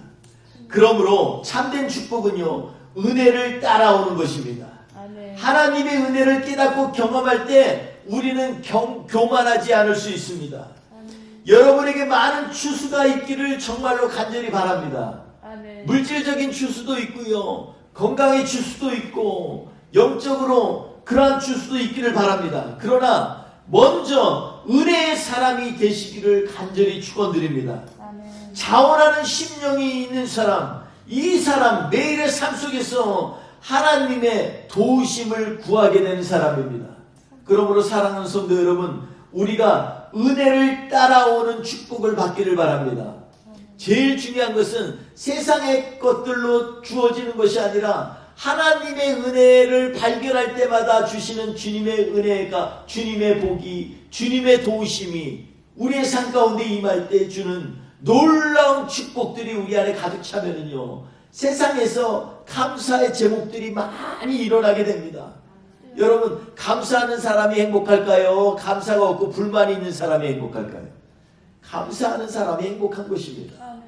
그러므로 참된 축복은요 은혜를 따라오는 것입니다. 아멘. 하나님의 은혜를 깨닫고 경험할 때 우리는 교만하지 않을 수 있습니다. 아멘. 여러분에게 많은 추수가 있기를 정말로 간절히 바랍니다. 아멘. 물질적인 추수도 있고요 건강의 추수도 있고 영적으로 그러한 추수도 있기를 바랍니다. 그러나 먼저 은혜의 사람이 되시기를 간절히 축원드립니다. 아멘. 자원하는 심령이 있는 사람, 이 사람 매일의 삶 속에서 하나님의 도우심을 구하게 되는 사람입니다. 그러므로 사랑하는 성도 여러분, 우리가 은혜를 따라오는 축복을 받기를 바랍니다. 제일 중요한 것은 세상의 것들로 주어지는 것이 아니라 하나님의 은혜를 발견할 때마다 주시는 주님의 은혜가, 주님의 복이, 주님의 도우심이 우리의 삶 가운데 임할 때 주는 놀라운 축복들이 우리 안에 가득 차면은요 세상에서 감사의 제목들이 많이 일어나게 됩니다. 여러분, 감사하는 사람이 행복할까요? 감사가 없고 불만이 있는 사람이 행복할까요? 감사하는 사람이 행복한 것입니다. 아멘.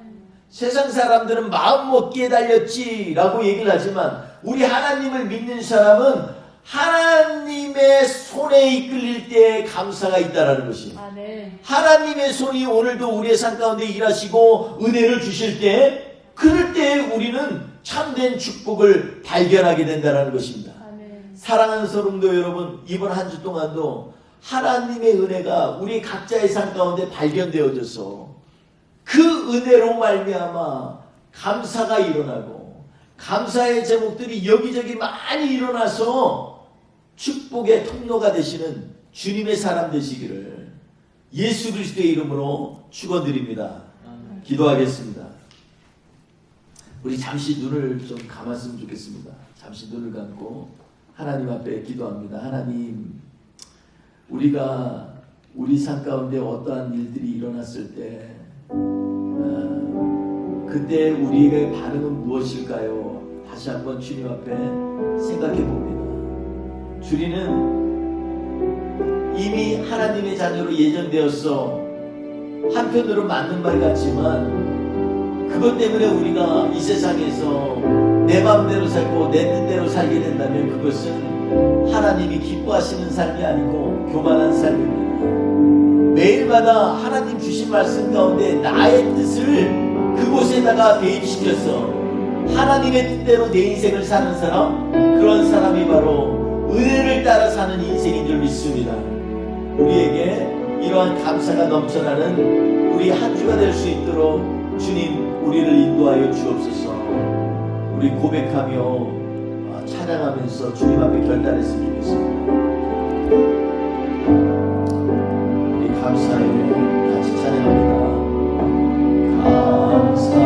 세상 사람들은 마음 먹기에 달렸지라고 얘기를 하지만 우리 하나님을 믿는 사람은 하나님의 손에 이끌릴 때 감사가 있다라는 것이. 아멘. 하나님의 손이 오늘도 우리의 삶 가운데 일하시고 은혜를 주실 때 그럴 때 우리는 참된 축복을 발견하게 된다는 것입니다. 아멘. 사랑하는 성도 여러분, 이번 한 주 동안도 하나님의 은혜가 우리 각자의 삶 가운데 발견되어져서 그 은혜로 말미암아 감사가 일어나고 감사의 제목들이 여기저기 많이 일어나서 축복의 통로가 되시는 주님의 사람 되시기를 예수 그리스도의 이름으로 축원드립니다. 기도하겠습니다. 우리 잠시 눈을 좀 감았으면 좋겠습니다. 잠시 눈을 감고 하나님 앞에 기도합니다. 하나님, 우리가 우리 삶 가운데 어떠한 일들이 일어났을 때 그때 우리의 반응은 무엇일까요? 다시 한번 주님 앞에 생각해 봅니다. 주리는 이미 하나님의 자녀로 예정되었어. 한편으로 맞는 말 같지만 그것 때문에 우리가 이 세상에서 내 마음대로 살고 내 뜻대로 살게 된다면 그것은 하나님이 기뻐하시는 삶이 아니고 교만한 삶입니다. 매일마다 하나님 주신 말씀 가운데 나의 뜻을 그곳에다가 대입시켜서 하나님의 뜻대로 내 인생을 사는 사람, 그런 사람이 바로 은혜를 따라 사는 인생인 줄 믿습니다. 우리에게 이러한 감사가 넘쳐나는 우리 한 주가 될 수 있도록 주님 우리를 인도하여 주옵소서. 우리 고백하며 찬양하면서 주님 앞에 결단했으면 좋겠습니다. 우리 감사해 같이 찬양합니다.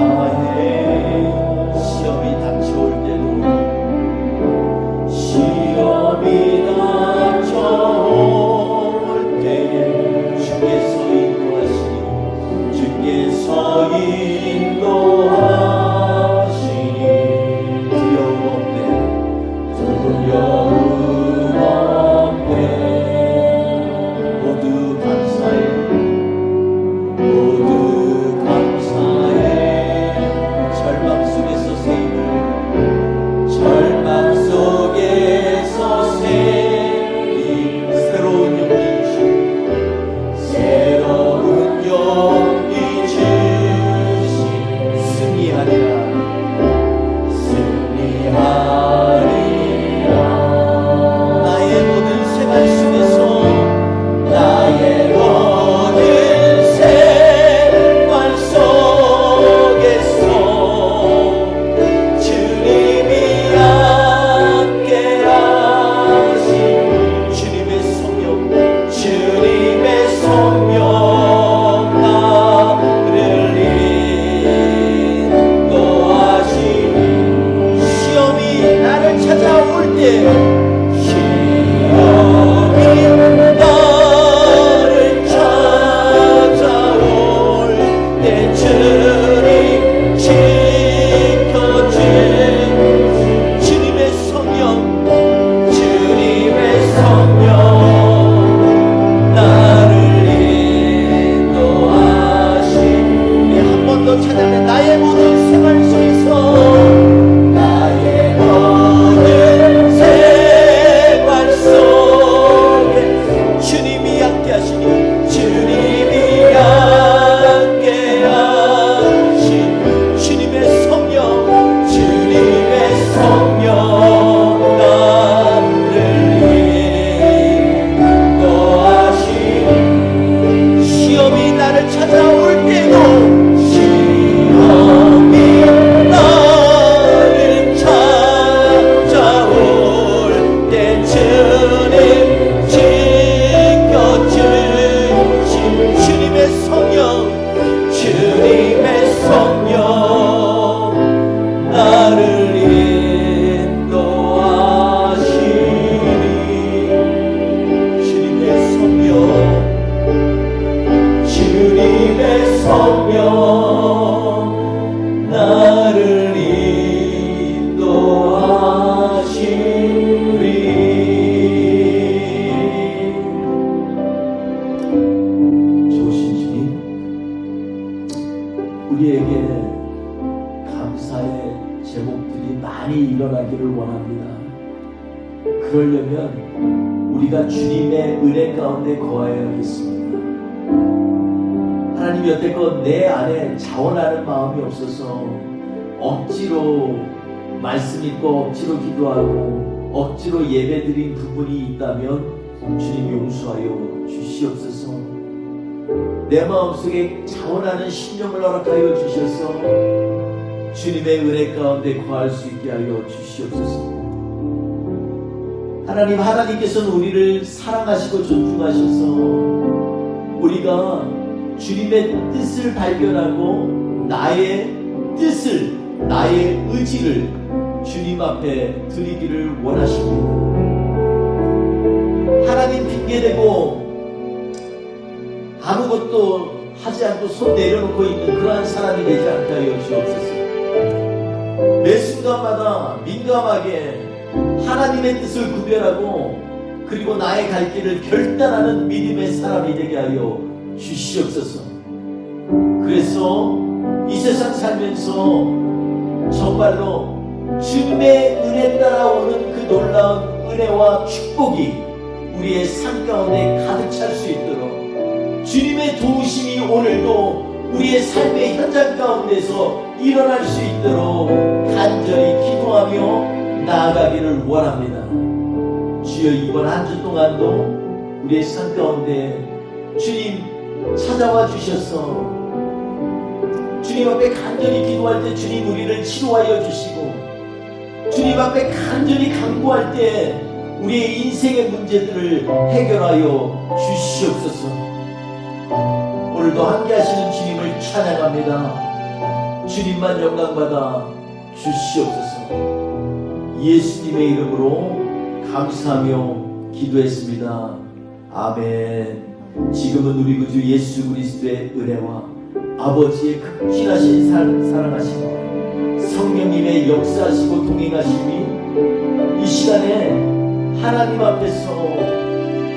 감사해. 시험이 닥쳐올 때도 시험이 닥쳐올 때에 주께서 인도하시니 주께서 인도하시니 두려움 없네 두려움 없네 모두 감사해 제목들이 많이 일어나기를 원합니다. 그러려면 우리가 주님의 은혜 가운데 거하여야겠습니다. 하나님 여태껏 내 안에 자원하는 마음이 없어서 억지로 말씀 읽고 억지로 기도하고 억지로 예배드린 부분이 있다면 주님 용서하여 주시옵소서. 내 마음속에 자원하는 심령을 허락하여 주셔서 주님의 은혜 가운데 거할 수 있게 하여 주시옵소서. 하나님께서는 우리를 사랑하시고 존중하셔서 우리가 주님의 뜻을 발견하고 나의 뜻을, 나의 의지를 주님 앞에 드리기를 원하십니다. 하나님 핑계대고 아무것도 하지 않고 손 내려놓고 있는 그러한 사람이 되지 않게 하여 주옵소서. 매 순간마다 민감하게 하나님의 뜻을 구별하고 그리고 나의 갈 길을 결단하는 믿음의 사람이 되게 하여 주시옵소서. 그래서 이 세상 살면서 정말로 주님의 은혜 따라오는 그 놀라운 은혜와 축복이 우리의 삶 가운데 가득 찰 수 있도록 주님의 도우심이 오늘도 우리의 삶의 현장 가운데서 일어날 수 있도록 간절히 기도하며 나아가기를 원합니다. 주여, 이번 한 주 동안도 우리의 삶 가운데 주님 찾아와 주셔서 주님 앞에 간절히 기도할 때 주님 우리를 치료하여 주시고 주님 앞에 간절히 간구할 때 우리의 인생의 문제들을 해결하여 주시옵소서. 오늘도 함께 하시는 주님을 찬양합니다. 주님만 영광받아 주시옵소서. 예수님의 이름으로 감사하며 기도했습니다. 아멘. 지금은 우리 구주 예수 그리스도의 은혜와 아버지의 극진하신 사랑하심과 성령님의 역사하시고 동행하심이 이 시간에 하나님 앞에서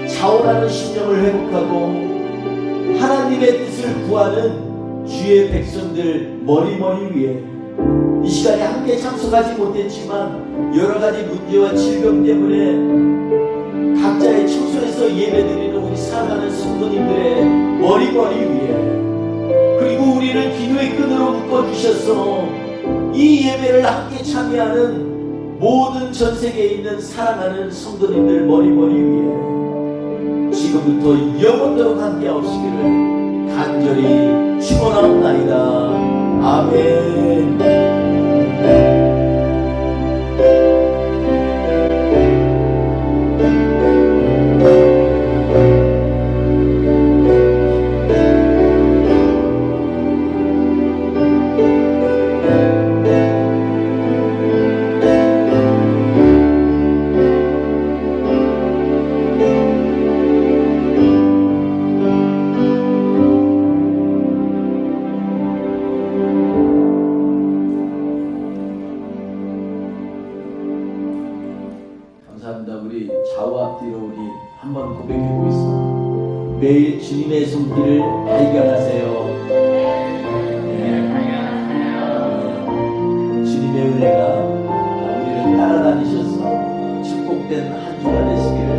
자원하는 심령을 회복하고 하나님의 뜻을 구하는 주의 백성들 머리머리 위에 이 시간에 함께 참석하지 못했지만 여러가지 문제와 질병 때문에 각자의 처소에서 예배드리는 우리 사랑하는 성도님들의 머리머리 위에 그리고 우리를 기도의 끈으로 묶어주셔서 이 예배를 함께 참여하는 모든 전세계에 있는 사랑하는 성도님들 머리머리 위에 지금부터 영원토록 함께 하시기를 간절히 축원하옵나이다. 아멘. 우리 좌우 앞뒤로 우리 한번 고백해 보겠습니다. 매일 주님의 손길을 발견하세요. 주님의 은혜가 우리를 따라다니셔서 축복된 한 주가 되시기를